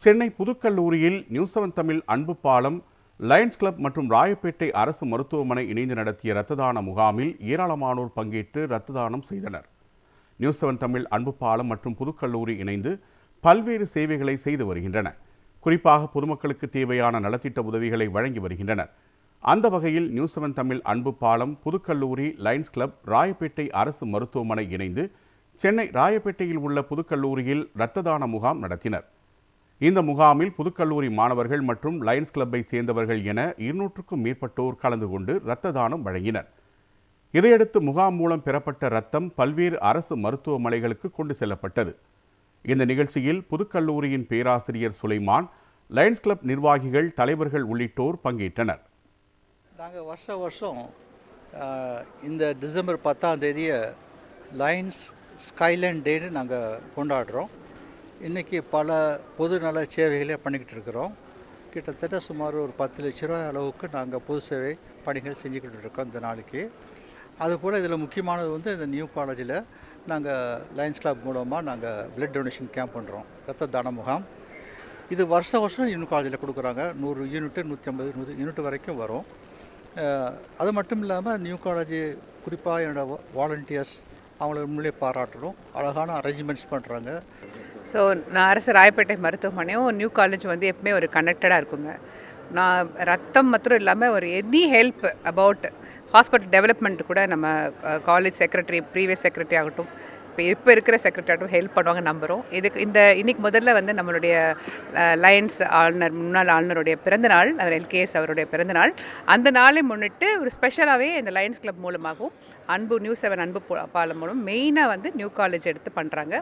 Chennai புதுக்கல்லூரியில் news 7 Tamil அன்பு பாலம், Lions club மற்றும் ராயப்பேட்டை அரசு மருத்துவமனை இணைந்து நடத்திய இரத்த தான முகாமில் ஏராளமானோர் பங்கேற்று இரத்த தானம் செய்தனர். நியூஸ் 7 தமிழ் அன்பு பாலம் மற்றும் புதுக்கல்லூரி இணைந்து பல்வேறு சேவைகளை செய்து வருகின்றன. குறிப்பாக பொதுமக்களுக்கு தேவையான நலத்திட்ட உதவிகளை வழங்கி வருகின்றனர். அந்த வகையில் நியூஸ் 7 தமிழ் அன்பு பாலம், புதுக்கல்லூரி, லயன்ஸ் கிளப், ராயப்பேட்டை அரசு மருத்துவமனை இணைந்து சென்னை ராயப்பேட்டையில் உள்ள புதுக்கல்லூரியில் இரத்த தான முகாம் நடத்தினர். இந்த முகாமில் புதுக்கல்லூரி மாணவர்கள் மற்றும் லயன்ஸ் கிளப்பை சேர்ந்தவர்கள் என 200க்கும் மேற்பட்டோர் கலந்து கொண்டு இரத்த தானம் வழங்கினர். இதையடுத்து முகாம் மூலம் பெறப்பட்ட இரத்தம் பல்வேறு அரசு மருத்துவமனைகளுக்கு கொண்டு செல்லப்பட்டது. இந்த நிகழ்ச்சியில் புதுக்கல்லூரியின் பேராசிரியர் சுலைமான், லயன்ஸ் கிளப் நிர்வாகிகள், தலைவர்கள் உள்ளிட்டோர் பங்கேற்றனர். நாங்கள் வருஷம் இந்த டிசம்பர் 10ஆம் தேதியை லயன்ஸ் ஸ்கைலைன் டேன்னு நாங்கள் கொண்டாடுறோம். இன்றைக்கி பல பொது நல சேவைகளை பண்ணிக்கிட்டு இருக்கிறோம். கிட்டத்தட்ட சுமார் ஒரு 10 லட்ச ரூபாய் அளவுக்கு நாங்கள் பொது சேவை பணிகள் செஞ்சுக்கிட்டு இருக்கோம் இந்த நாளைக்கு. அதுபோல் இதில் முக்கியமானது இந்த நியூ காலேஜில் நாங்கள் லயன்ஸ் கிளப் மூலமாக நாங்கள் பிளட் டொனேஷன் கேம்ப் பண்ணுறோம், இரத்த தான முகாம். இது வருஷம் நியூ காலேஜில் கொடுக்குறாங்க. 100 யூனிட்டு 150 யூனிட் வரைக்கும் வரும். அது மட்டும் இல்லாமல் நியூ காலேஜ் குறிப்பாக என்னோடய வாலண்டியர்ஸ் அவங்கள உண்மையிலே பாராட்டணும். அழகான அரேஞ்ச்மெண்ட்ஸ் பண்ணுறாங்க. ஸோ நான் அரசு ராயப்பேட்டை மருத்துவமனையும் நியூ காலேஜ் எப்பவுமே ஒரு கனெக்டடாக இருக்குங்க. நான் ரத்தம் மாத்திரம் இல்லாமல் ஒரு any help about hospital development கூட நம்ம காலேஜ் செக்ரட்டரி, ப்ரீவியஸ் செக்ரட்டரி ஆகட்டும், இப்போ இருக்கிற செக்ரட்டரி ஆகட்டும் ஹெல்ப் பண்ணுவாங்க நம்புகிறோம். இன்னைக்கு முதல்ல நம்மளுடைய லயன்ஸ் ஆளுநர், முன்னாள் ஆளுநருடைய பிறந்தநாள், அவர் LKS அவருடைய பிறந்தநாள். அந்த நாளை முன்னிட்டு ஒரு ஸ்பெஷலாகவே இந்த லயன்ஸ் கிளப் மூலமாகவும் நியூஸ் 7 அன்பு பாலம் மூலம் மெயினாக நியூ காலேஜ் எடுத்து பண்ணுறாங்க.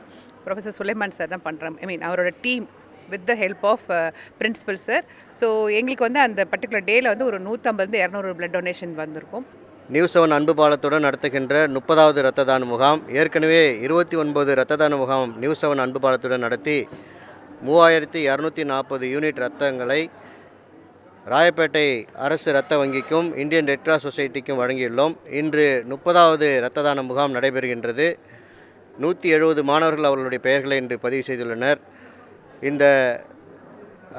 ப்ரொஃபஸர் சுலைமான் சார் தான் பண்ணுறாங்க. அவரோட team with the help of principal sir. So எங்களுக்கு அந்த பர்டிகுலர் டேயில் ஒரு 150-200 பிளட் டொனேஷன் வந்திருக்கும். நியூஸ் 7 அன்பு பாலத்துடன் நடத்துகின்ற 30வது இரத்த தான முகாம், ஏற்கனவே 29 இரத்த தான முகாம் நியூஸ் 7 அன்பு பாலத்துடன் நடத்தி 3240 யூனிட் இரத்தங்களை ராயப்பேட்டை அரசு இரத்த வங்கிக்கும் இந்தியன் ரெட் கிராஸ் சொசைட்டிக்கும் வழங்கியுள்ளோம். இன்று 30வது இரத்த தான முகாம் நடைபெறுகின்றது. 170 மாணவர்கள் அவர்களுடைய பெயர்களை இன்று பதிவு செய்துள்ளனர். இந்த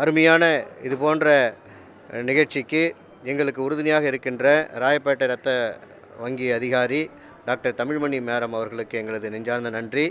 அருமையான இது போன்ற நிகழ்ச்சிக்கு எங்களுக்கு உறுதுணையாக இருக்கின்ற ராயப்பேட்டை இரத்த வங்கி அதிகாரி டாக்டர் தமிழ்மணி மேடம் அவர்களுக்கு எங்களது நெஞ்சார்ந்த நன்றி.